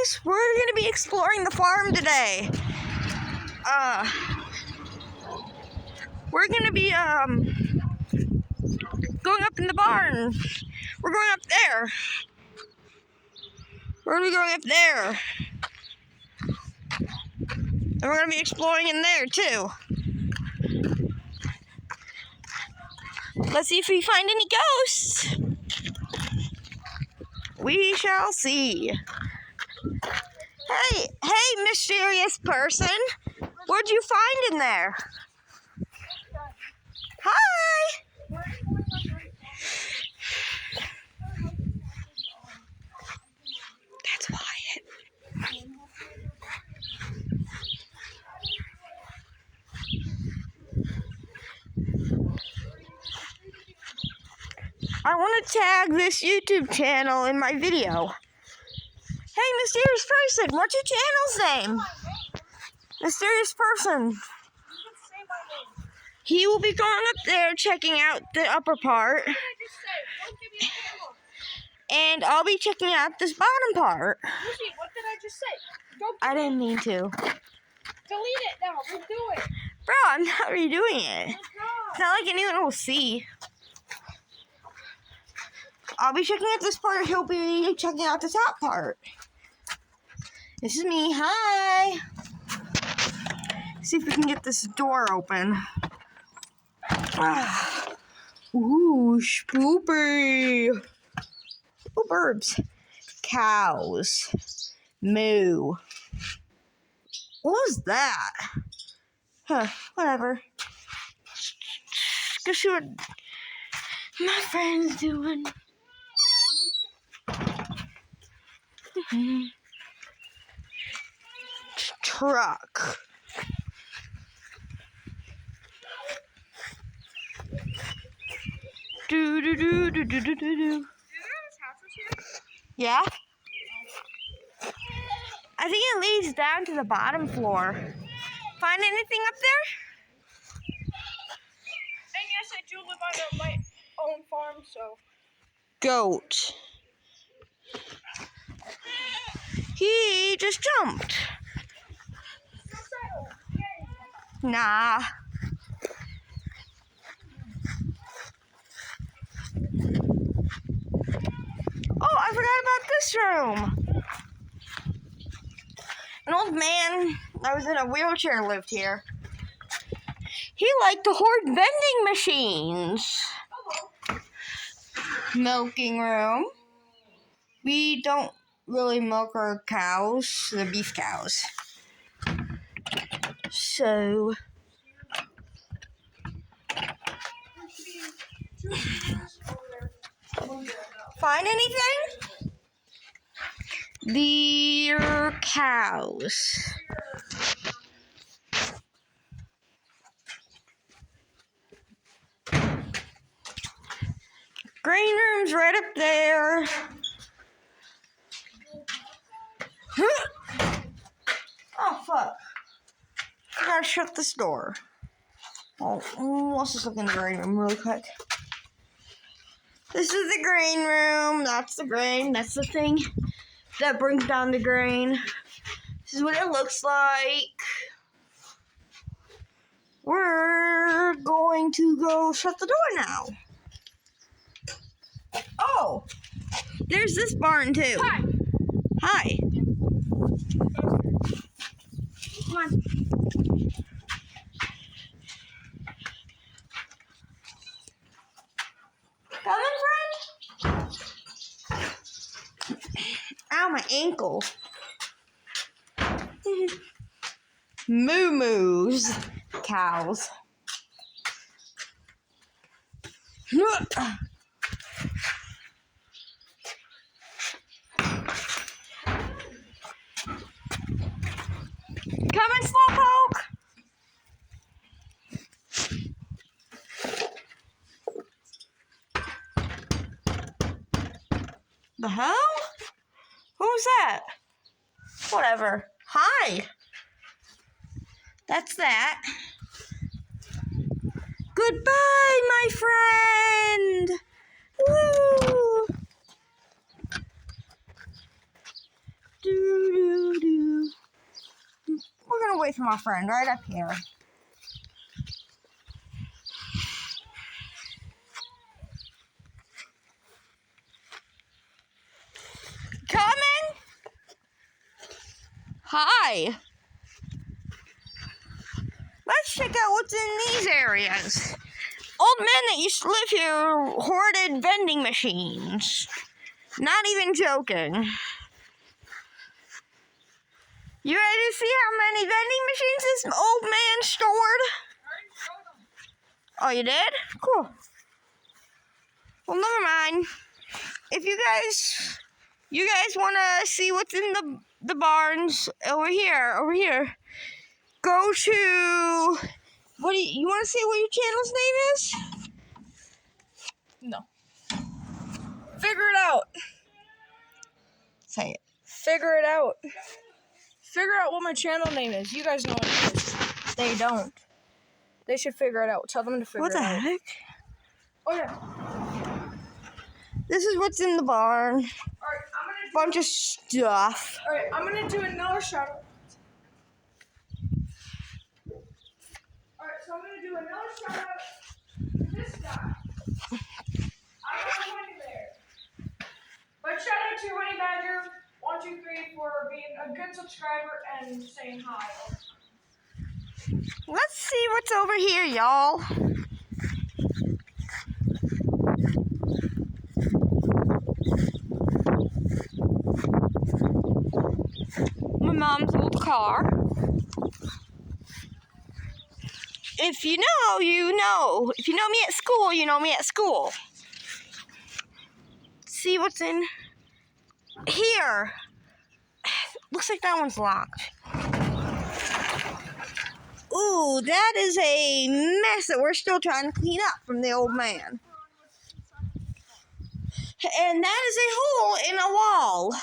guys, we're gonna be exploring the farm today. We're gonna be going up in the barn. We're going up there. We're gonna be going up there. And we're gonna be exploring in there too. Let's see if we find any ghosts. We shall see. Hey, mysterious person. What'd you find in there? Hi. That's Wyatt. I want to tag this YouTube channel in my video. Hey, mysterious person, what's your channel's name? Mysterious person. He will be going up there checking out the upper part. And I'll be checking out this bottom part. Lucy, what did I just say? I didn't mean to. Delete it now. Redo it. Bro, I'm not redoing it. It's not like anyone will see. I'll be checking out this part. He'll be checking out the top part. This is me. Hi. See if we can get this door open. Ooh, spoopy. Oh, birds. Cows. Moo. What was that? Huh, whatever. Go see what my friend's doing. Truck. Do do do do do do do. Yeah. I think it leads down to the bottom floor. Find anything up there? And yes, I do live on my own farm, so. Goat. He just jumped. Nah. Oh, I forgot about this room. An old man that was in a wheelchair lived here. He liked to hoard vending machines. Milking room. We don't really milk our cows, the beef cows. So, find anything? The cows. Grain room's right up there. Oh, fuck. I gotta shut this door. Oh, let's just look in the grain room really quick. This is the grain room. That's the grain. That's the thing that brings down the grain. This is what it looks like. We're going to go shut the door now. Oh, there's this barn too. Hi. Hi. Come on. Coming, friend? Ow, my ankle. Moo-moos. Cows. Coming, Slowpoke. The hell? Who's that? Whatever. Hi. That's that. Goodbye, my friend. Woo. Doo-doo. away from our friend, right up here. Coming? Hi. Let's check out what's in these areas. Old men that used to live here hoarded vending machines. Not even joking. You ready to see how many vending machines this old man stored? Oh, you did? Cool. Well, never mind. If you guys want to see what's in the barns over here, go to, you want to say what your channel's name is? No. Figure it out. Say it. Figure it out. Figure out what my channel name is. You guys know what it is. They don't. They should figure it out. Tell them to figure it out. What the heck? Oh, yeah. This is what's in the barn. Alright, I'm gonna Bunch of stuff. Alright, I'm gonna do another shout out. Alright, so I'm gonna do another shout out to this guy. I'm a honey bear. But shout out to Honey Badger 123 for being a good subscriber and saying hi. Let's see what's over here, y'all. My mom's old car. If you know, you know. If you know me at school, you know me at school. See what's in here. Looks like that one's locked. Ooh, that is a mess that we're still trying to clean up from the old man. And that is a hole in a wall.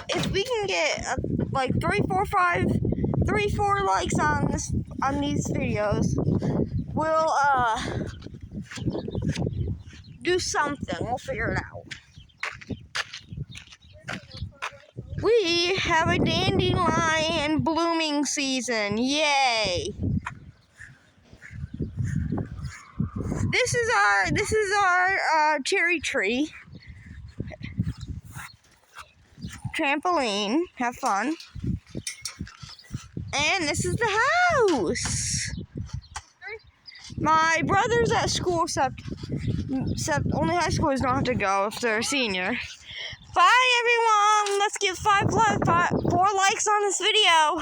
If we can get like 3, 4 likes on these videos, we'll do something. We'll figure it out. We have a dandelion blooming season. Yay! This is our cherry tree. Trampoline. Have fun. And this is the house. My brother's at school, except only high schoolers don't have to go if they're a senior. Bye, everyone. Let's give 4 likes on this video.